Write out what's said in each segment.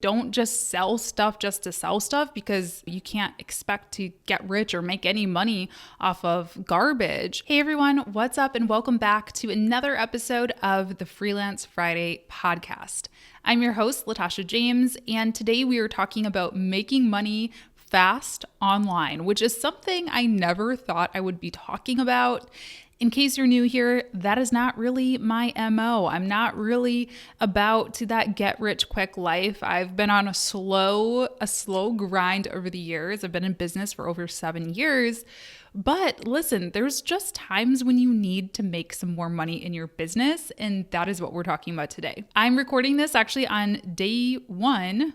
Don't just sell stuff just to sell stuff, because you can't expect to get rich or make any money off of garbage. Hey everyone, what's up? And welcome back to another episode of the Freelance Friday podcast. I'm your host, Latasha James, and today we are talking about making money fast online, which is something I never thought I would be talking about. In case you're new here, that is not really my MO. I'm not really about to that get rich quick life. I've been on a slow grind over the years. I've been in business for over 7 years. But listen, there's just times when you need to make some more money in your business, and that is what we're talking about today. I'm recording this actually on day one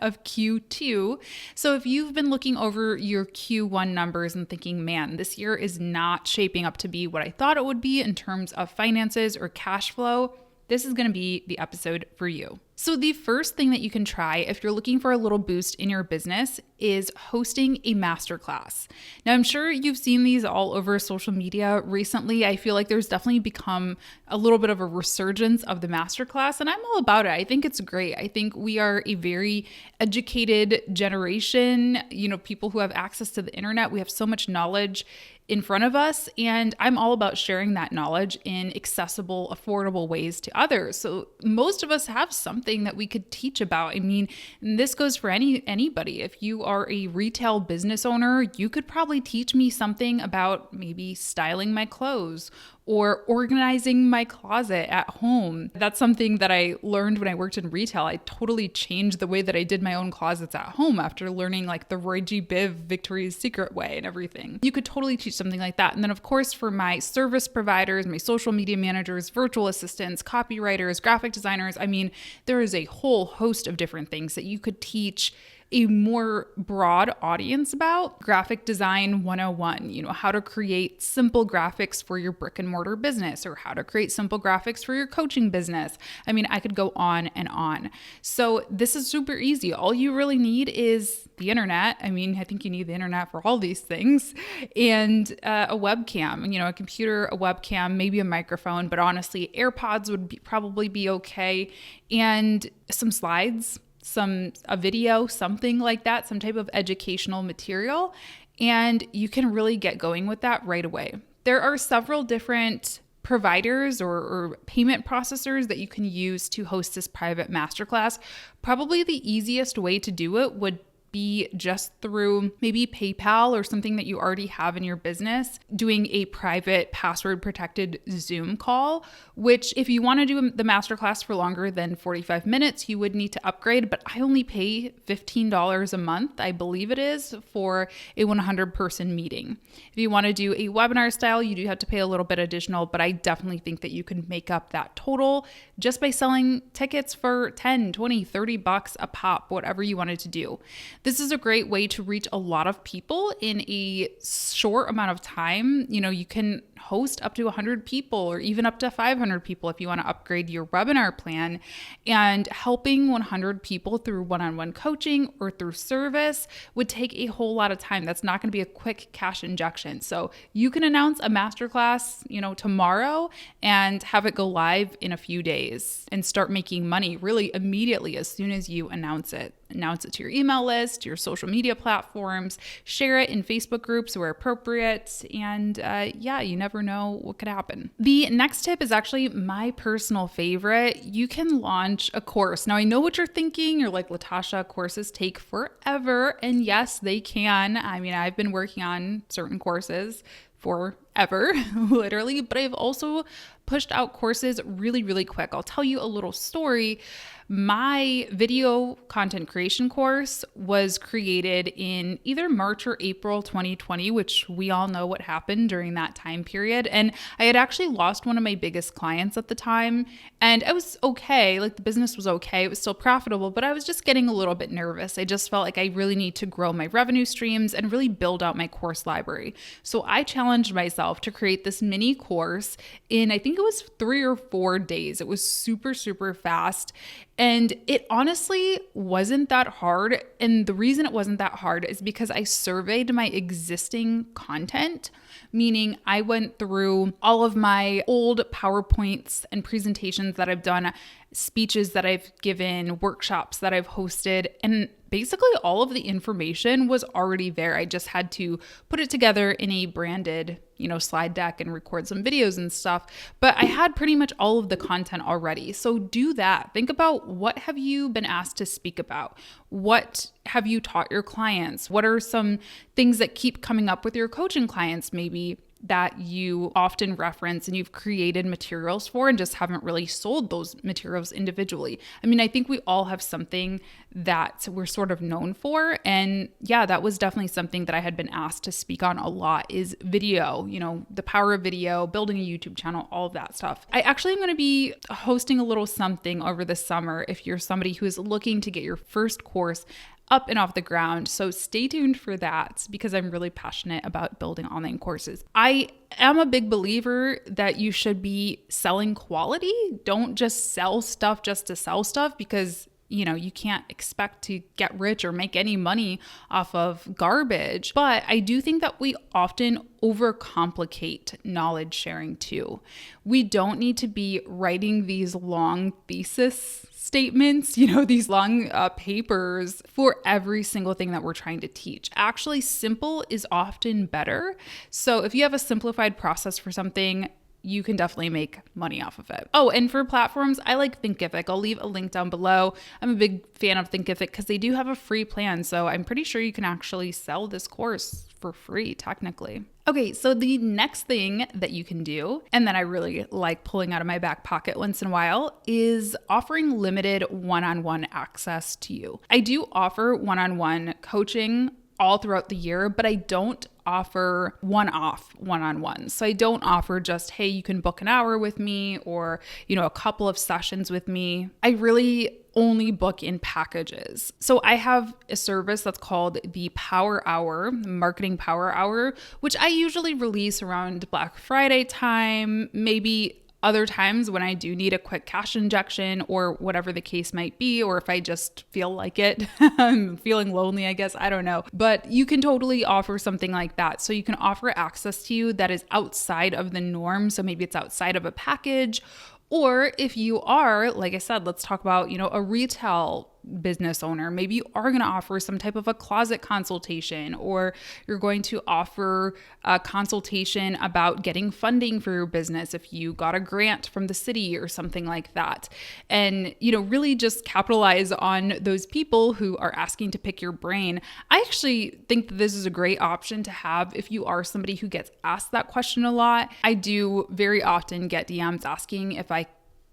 of Q2. So if you've been looking over your Q1 numbers and thinking, man, this year is not shaping up to be what I thought it would be in terms of finances or cash flow, this is going to be the episode for you. So the first thing that you can try if you're looking for a little boost in your business is hosting a masterclass. Now, I'm sure you've seen these all over social media recently. I feel like there's definitely become a little bit of a resurgence of the masterclass, and I'm all about it. I think it's great. I think we are a very educated generation, people who have access to the internet. We have so much knowledge in front of us, and I'm all about sharing that knowledge in accessible, affordable ways to others. So most of us have something that we could teach about. I mean, and this goes for anybody. If you are a retail business owner, you could probably teach me something about maybe styling my clothes or organizing my closet at home. That's something that I learned when I worked in retail. I totally changed the way that I did my own closets at home after learning like the Roy G. Biv Victoria's Secret way and everything. You could totally teach something like that. And then of course, for my service providers, my social media managers, virtual assistants, copywriters, graphic designers, I mean, there is a whole host of different things that you could teach a more broad audience about. Graphic design 101, how to create simple graphics for your brick and mortar business, or how to create simple graphics for your coaching business. I mean, I could go on and on. So this is super easy. All you really need is the internet. I mean, I think you need the internet for all these things, and a webcam, a computer, a webcam, maybe a microphone, but honestly, AirPods would probably be okay, and some slides, a video, something like that, some type of educational material, and you can really get going with that right away. There are several different providers or payment processors that you can use to host this private masterclass. Probably the easiest way to do it would be just through maybe PayPal or something that you already have in your business, doing a private password protected Zoom call, which if you want to do the masterclass for longer than 45 minutes, you would need to upgrade, but I only pay $15 a month, I believe it is, for a 100 person meeting. If you want to do a webinar style, you do have to pay a little bit additional, but I definitely think that you can make up that total just by selling tickets for 10, 20, 30 bucks a pop, whatever you wanted to do. This is a great way to reach a lot of people in a short amount of time. You can host up to 100 people or even up to 500 people if you want to upgrade your webinar plan. And helping 100 people through one-on-one coaching or through service would take a whole lot of time. That's not going to be a quick cash injection. So you can announce a masterclass, tomorrow and have it go live in a few days and start making money really immediately as soon as you announce it. Announce it to your email list, your social media platforms, share it in Facebook groups where appropriate, and you never know what could happen. The next tip is actually my personal favorite. You can launch a course. Now, I know what you're thinking. You're like, Latasha, courses take forever, and yes, they can. I mean, I've been working on certain courses forever, literally, but I've also pushed out courses really, really quick. I'll tell you a little story. My video content creation course was created in either March or April 2020, which we all know what happened during that time period. And I had actually lost one of my biggest clients at the time. And I was okay. Like the business was okay. It was still profitable, but I was just getting a little bit nervous. I just felt like I really need to grow my revenue streams and really build out my course library. So I challenged myself to create this mini course in, I think it was 3 or 4 days. It was super, super fast. And it honestly wasn't that hard. And the reason it wasn't that hard is because I surveyed my existing content, meaning I went through all of my old PowerPoints and presentations that I've done, speeches that I've given, workshops that I've hosted, and basically all of the information was already there. I just had to put it together in a branded, slide deck and record some videos and stuff. But I had pretty much all of the content already. So do that. Think about, what have you been asked to speak about? What have you taught your clients? What are some things that keep coming up with your coaching clients, maybe that you often reference and you've created materials for and just haven't really sold those materials individually? I mean, I think we all have something that we're sort of known for. And yeah, that was definitely something that I had been asked to speak on a lot, is video, the power of video, building a YouTube channel, all of that stuff. I actually am going to be hosting a little something over the summer if you're somebody who is looking to get your first course up and off the ground. So stay tuned for that, because I'm really passionate about building online courses. I am a big believer that you should be selling quality. Don't just sell stuff just to sell stuff, because you can't expect to get rich or make any money off of garbage. But I do think that we often overcomplicate knowledge sharing too. We don't need to be writing these long thesis statements, these long papers for every single thing that we're trying to teach. Actually, simple is often better. So if you have a simplified process for something, you can definitely make money off of it. Oh, and for platforms, I like Thinkific. I'll leave a link down below. I'm a big fan of Thinkific because they do have a free plan. So I'm pretty sure you can actually sell this course for free, technically. Okay, so the next thing that you can do, and that I really like pulling out of my back pocket once in a while, is offering limited one-on-one access to you. I do offer one-on-one coaching all throughout the year, but I don't offer one-off one-on-ones. So I don't offer just, hey, you can book an hour with me, or, a couple of sessions with me. I really only book in packages. So I have a service that's called the Power Hour, Marketing Power Hour, which I usually release around Black Friday time, maybe other times when I do need a quick cash injection or whatever the case might be, or if I just feel like it, I'm feeling lonely, I guess, I don't know. But you can totally offer something like that. So you can offer access to you that is outside of the norm. So maybe it's outside of a package. Or if you are, like I said, let's talk about, a retail business owner. Maybe you are going to offer some type of a closet consultation, or you're going to offer a consultation about getting funding for your business if you got a grant from the city or something like that. And, really just capitalize on those people who are asking to pick your brain. I actually think that this is a great option to have if you are somebody who gets asked that question a lot. I do very often get DMs asking if I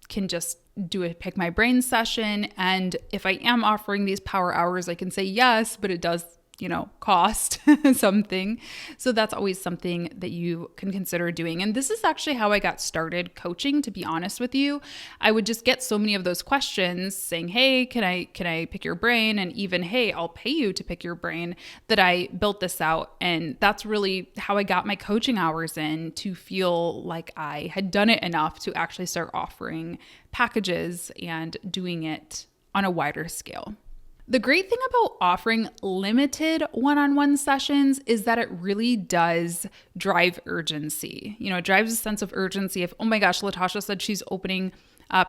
can just do a pick my brain session. And if I am offering these power hours, I can say yes, but it does, cost something. So that's always something that you can consider doing. And this is actually how I got started coaching, to be honest with you. I would just get so many of those questions saying, hey, can I pick your brain? And even, hey, I'll pay you to pick your brain, that I built this out. And that's really how I got my coaching hours in, to feel like I had done it enough to actually start offering packages and doing it on a wider scale. The great thing about offering limited one-on-one sessions is that it really does drive urgency. It drives a sense of urgency. If, oh my gosh, Latasha said she's opening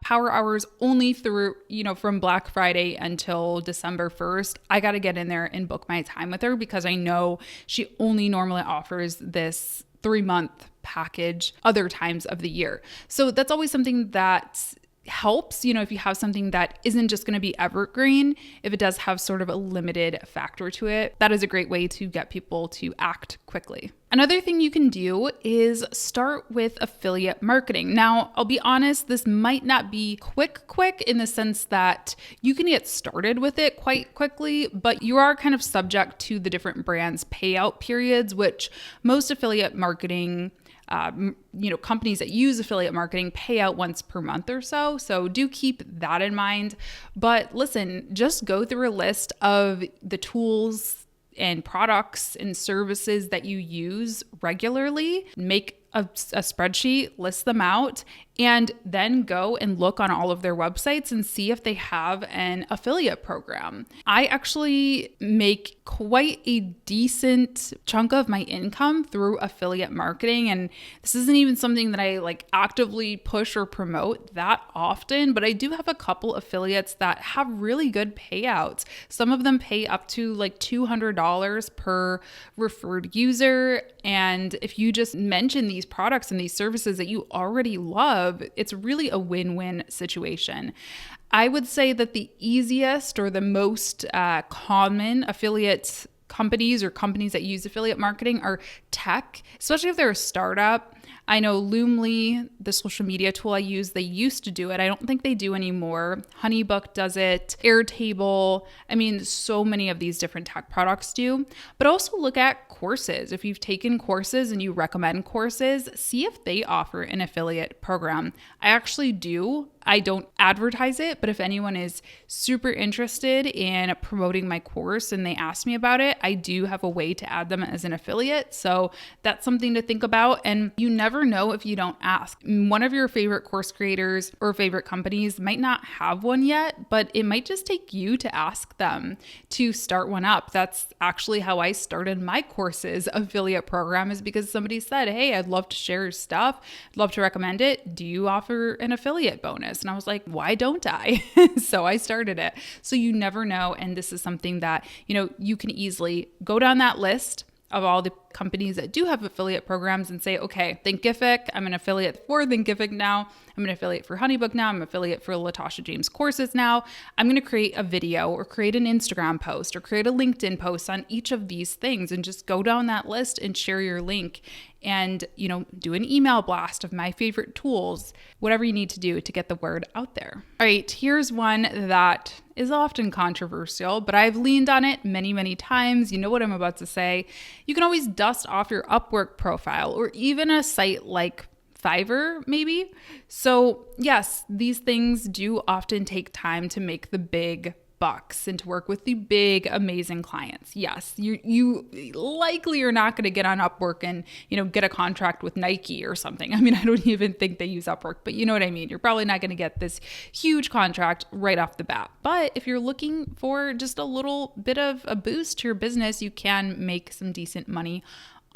power hours only through, from Black Friday until December 1st, I got to get in there and book my time with her, because I know she only normally offers this 3-month package other times of the year. So that's always something that helps, if you have something that isn't just going to be evergreen, if it does have sort of a limited factor to it, that is a great way to get people to act quickly. Another thing you can do is start with affiliate marketing. Now, I'll be honest, this might not be quick in the sense that you can get started with it quite quickly, but you are kind of subject to the different brands' payout periods, which most affiliate marketing companies that use affiliate marketing pay out once per month or so. So do keep that in mind. But listen, just go through a list of the tools and products and services that you use regularly. Make a spreadsheet, list them out, and then go and look on all of their websites and see if they have an affiliate program. I actually make quite a decent chunk of my income through affiliate marketing. And this isn't even something that I like actively push or promote that often, but I do have a couple affiliates that have really good payouts. Some of them pay up to like $200 per referred user. And if you just mention these products and these services that you already love, it's really a win-win situation. I would say that the easiest or the most common affiliate companies or companies that use affiliate marketing are tech, especially if they're a startup. I know Loomly, the social media tool I use, they used to do it. I don't think they do anymore. Honeybook does it, Airtable. I mean, so many of these different tech products do. But also look at courses. If you've taken courses and you recommend courses, see if they offer an affiliate program. I actually do. I don't advertise it, but if anyone is super interested in promoting my course and they ask me about it, I do have a way to add them as an affiliate. So that's something to think about. And you never know if you don't ask. One of your favorite course creators or favorite companies might not have one yet, but it might just take you to ask them to start one up. That's actually how I started my courses affiliate program, is because somebody said, hey, I'd love to share your stuff. I'd love to recommend it. Do you offer an affiliate bonus? And I was like, why don't I? So I started it. So you never know. And this is something that, you can easily go down that list of all the companies that do have affiliate programs and say, okay, Thinkific, I'm an affiliate for Thinkific now. I'm an affiliate for Honeybook now. I'm an affiliate for Latasha James courses now. I'm going to create a video or create an Instagram post or create a LinkedIn post on each of these things and just go down that list and share your link and, do an email blast of my favorite tools, whatever you need to do to get the word out there. All right, here's one that is often controversial, but I've leaned on it many, many times. You know what I'm about to say. You can always dust off your Upwork profile or even a site like Fiverr, maybe. So yes, these things do often take time to make the big bucks and to work with the big, amazing clients. Yes, you likely are not going to get on Upwork and, get a contract with Nike or something. I mean, I don't even think they use Upwork, but you know what I mean? You're probably not going to get this huge contract right off the bat. But if you're looking for just a little bit of a boost to your business, you can make some decent money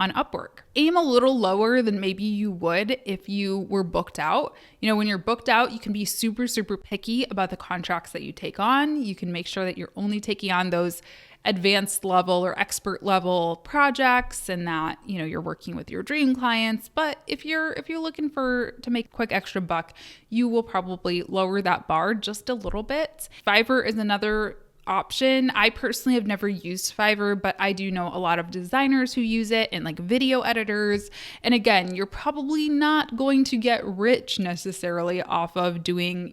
on Upwork. Aim a little lower than maybe you would if you were booked out. When you're booked out, you can be super, super picky about the contracts that you take on. You can make sure that you're only taking on those advanced level or expert level projects and that, you're working with your dream clients. But if you're looking to make a quick extra buck, you will probably lower that bar just a little bit. Fiverr is another option. I personally have never used Fiverr, but I do know a lot of designers who use it and like video editors. And again, you're probably not going to get rich necessarily off of doing,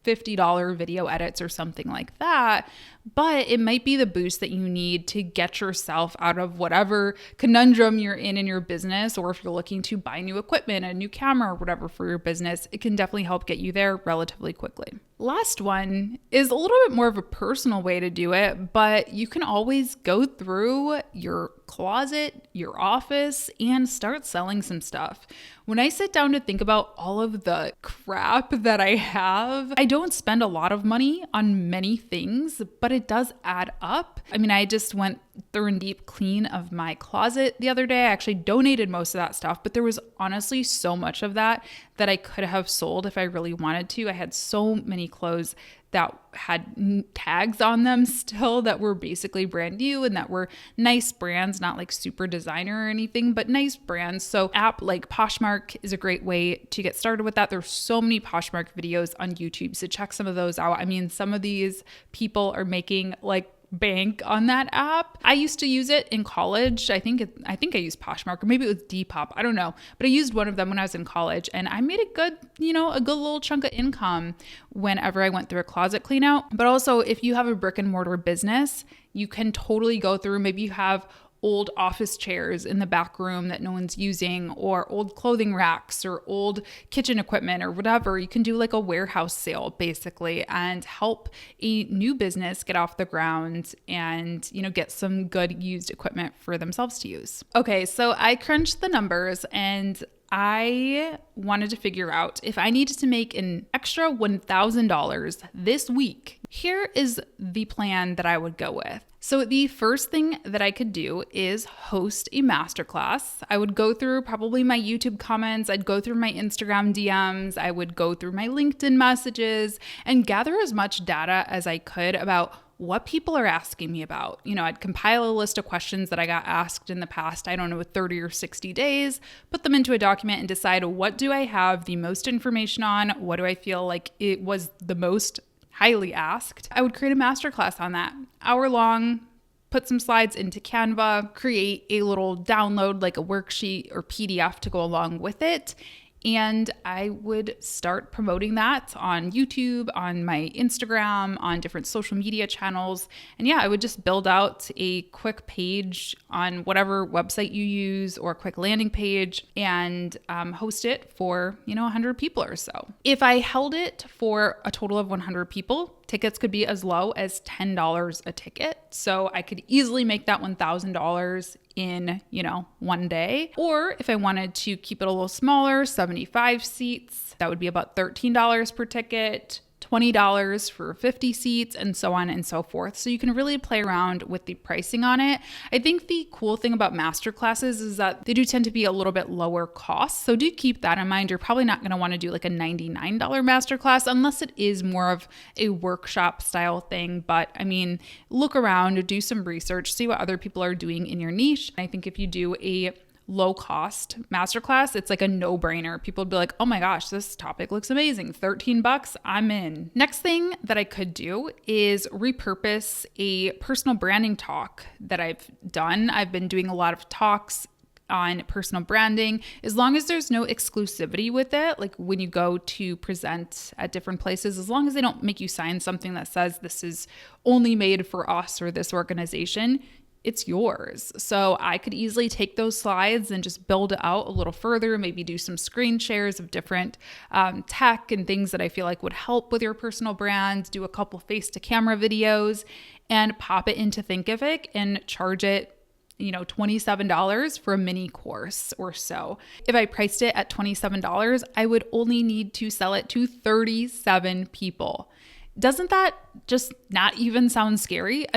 $50 video edits or something like that, but it might be the boost that you need to get yourself out of whatever conundrum you're in your business, or if you're looking to buy new equipment, a new camera or whatever for your business, it can definitely help get you there relatively quickly. Last one is a little bit more of a personal way to do it, but you can always go through your closet, your office, and start selling some stuff. When I sit down to think about all of the crap that I have, I don't spend a lot of money on many things, but it does add up. I mean, I just went thorough and deep clean of my closet the other day. I actually donated most of that stuff, but there was honestly so much of that I could have sold if I really wanted to. I had so many clothes that had tags on them still that were basically brand new and that were nice brands, not like super designer or anything, but nice brands. So app like Poshmark is a great way to get started with that. There's so many Poshmark videos on YouTube, so check some of those out. I mean, some of these people are making like bank on that app. I used to use it in college. I think I used Poshmark, or maybe it was Depop. I don't know, but I used one of them when I was in college, and I made a good little chunk of income whenever I went through a closet clean out. But also, if you have a brick and mortar business, you can totally go through. Maybe you have old office chairs in the back room that no one's using, or old clothing racks or old kitchen equipment or whatever. You can do like a warehouse sale basically and help a new business get off the ground and, get some good used equipment for themselves to use. Okay, so I crunched the numbers and I wanted to figure out if I needed to make an extra $1,000 this week. Here is the plan that I would go with. So the first thing that I could do is host a masterclass. I would go through probably my YouTube comments. I'd go through my Instagram DMs. I would go through my LinkedIn messages and gather as much data as I could about what people are asking me about. I'd compile a list of questions that I got asked in the past, 30 or 60 days, put them into a document and decide, what do I have the most information on? What do I feel like it was the most highly asked? I would create a masterclass on that, hour long, put some slides into Canva, create a little download, like a worksheet or PDF to go along with it. And I would start promoting that on YouTube, on my Instagram, on different social media channels. And yeah, I would just build out a quick page on whatever website you use or a quick landing page and host it for, 100 people or so. If I held it for a total of 100 people, tickets could be as low as $10 a ticket. So I could easily make that $1,000 in, one day. Or if I wanted to keep it a little smaller, 75 seats, that would be about $13 per ticket, $20 for 50 seats, and so on and so forth. So you can really play around with the pricing on it. I think the cool thing about masterclasses is that they do tend to be a little bit lower cost. So do keep that in mind. You're probably not going to want to do like a $99 masterclass unless it is more of a workshop style thing. But look around, do some research, see what other people are doing in your niche. I think if you do a low cost masterclass, it's like a no-brainer. People would be like, oh my gosh, this topic looks amazing. $13, I'm in. Next thing that I could do is repurpose a personal branding talk that I've done. I've been doing a lot of talks on personal branding, as long as there's no exclusivity with it, like when you go to present at different places, as long as they don't make you sign something that says this is only made for us or this organization, it's yours. So I could easily take those slides and just build it out a little further, maybe do some screen shares of different tech and things that I feel like would help with your personal brand, do a couple face-to-camera videos, and pop it into Thinkific and charge it $27 for a mini course or so. If I priced it at $27, I would only need to sell it to 37 people. Doesn't that just not even sound scary?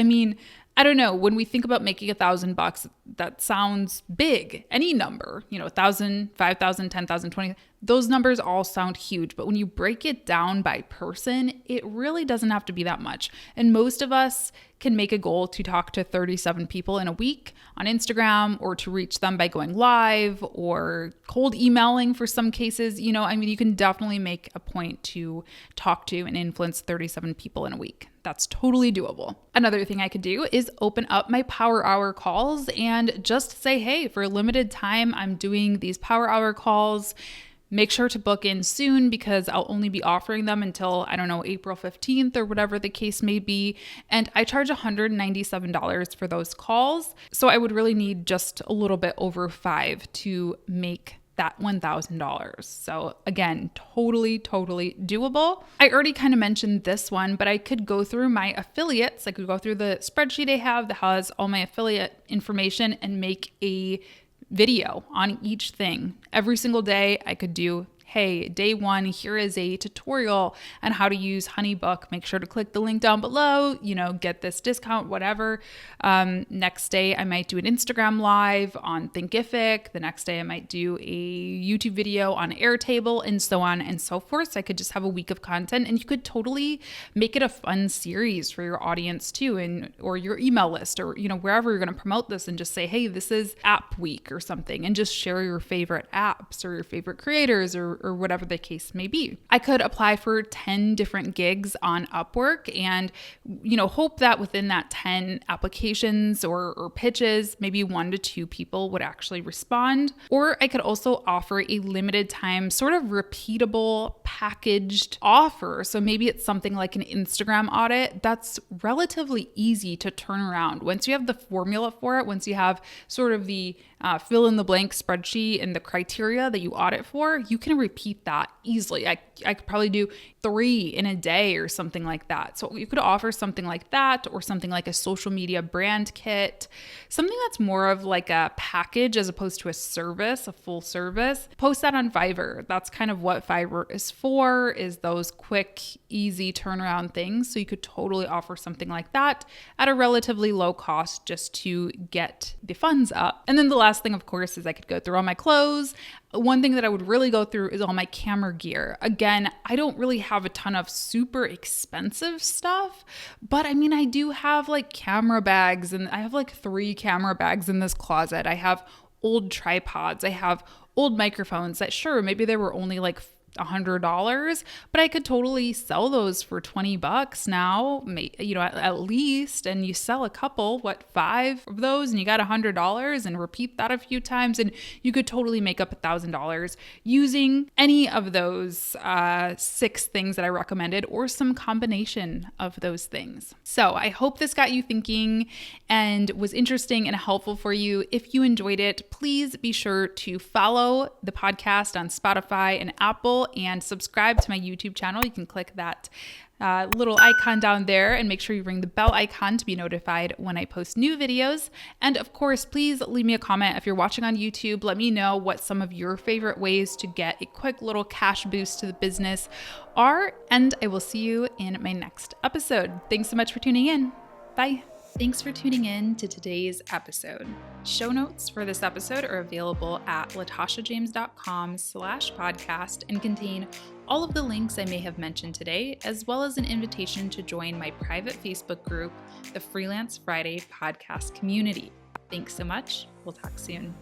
I don't know. When we think about making $1,000, that sounds big. Any number, 1,000, 5,000, 10,000, 20, those numbers all sound huge. But when you break it down by person, it really doesn't have to be that much. And most of us can make a goal to talk to 37 people in a week on Instagram, or to reach them by going live or cold emailing for some cases. You can definitely make a point to talk to and influence 37 people in a week. That's totally doable. Another thing I could do is open up my power hour calls and just say, hey, for a limited time, I'm doing these power hour calls. Make sure to book in soon because I'll only be offering them until, April 15th or whatever the case may be. And I charge $197 for those calls. So I would really need just a little bit over $5 to make that $1,000. So again, totally doable. I already kind of mentioned this one, but I could go through my affiliates. I could go through the spreadsheet I have that has all my affiliate information and make a video on each thing. Every single day I could do, hey, day 1, here is a tutorial on how to use HoneyBook. Make sure to click the link down below, get this discount, whatever. Next day, I might do an Instagram live on Thinkific. The next day, I might do a YouTube video on Airtable, and so on and so forth. So I could just have a week of content, and you could totally make it a fun series for your audience too, or your email list, or wherever you're going to promote this, and just say, hey, this is app week or something, and just share your favorite apps or your favorite creators or or whatever the case may be. I could apply for 10 different gigs on Upwork and, hope that within that 10 applications or pitches, maybe 1 to 2 people would actually respond. Or I could also offer a limited time, sort of repeatable packaged offer. So maybe it's something like an Instagram audit that's relatively easy to turn around. Once you have the formula for it, once you have sort of the fill in the blank spreadsheet and the criteria that you audit for, you can repeat that easily. I could probably do 3 in a day or something like that. So you could offer something like that, or something like a social media brand kit, something that's more of like a package as opposed to a service, a full service. Post that on Fiverr. That's kind of what Fiverr is for, is those quick, easy turnaround things. So you could totally offer something like that at a relatively low cost just to get the funds up. And then the last thing, of course, is I could go through all my clothes. One thing that I would really go through is all my camera gear. Again, I don't really have a ton of super expensive stuff, but I do have like camera bags, and I have like 3 camera bags in this closet. I have old tripods. I have old microphones that, sure, maybe they were only like $100, but I could totally sell those for $20 now, at least. And you sell a couple, 5 of those, and you got $100, and repeat that a few times, and you could totally make up $1,000 using any of those 6 things that I recommended, or some combination of those things. So I hope this got you thinking and was interesting and helpful for you. If you enjoyed it, please be sure to follow the podcast on Spotify and Apple, and subscribe to my YouTube channel. You can click that little icon down there and make sure you ring the bell icon to be notified when I post new videos. And of course, please leave me a comment if you're watching on YouTube. Let me know what some of your favorite ways to get a quick little cash boost to the business are, and I will see you in my next episode. Thanks so much for tuning in. Bye. Thanks for tuning in to today's episode. Show notes for this episode are available at latashajames.com/podcast and contain all of the links I may have mentioned today, as well as an invitation to join my private Facebook group, the Freelance Friday Podcast Community. Thanks so much. We'll talk soon.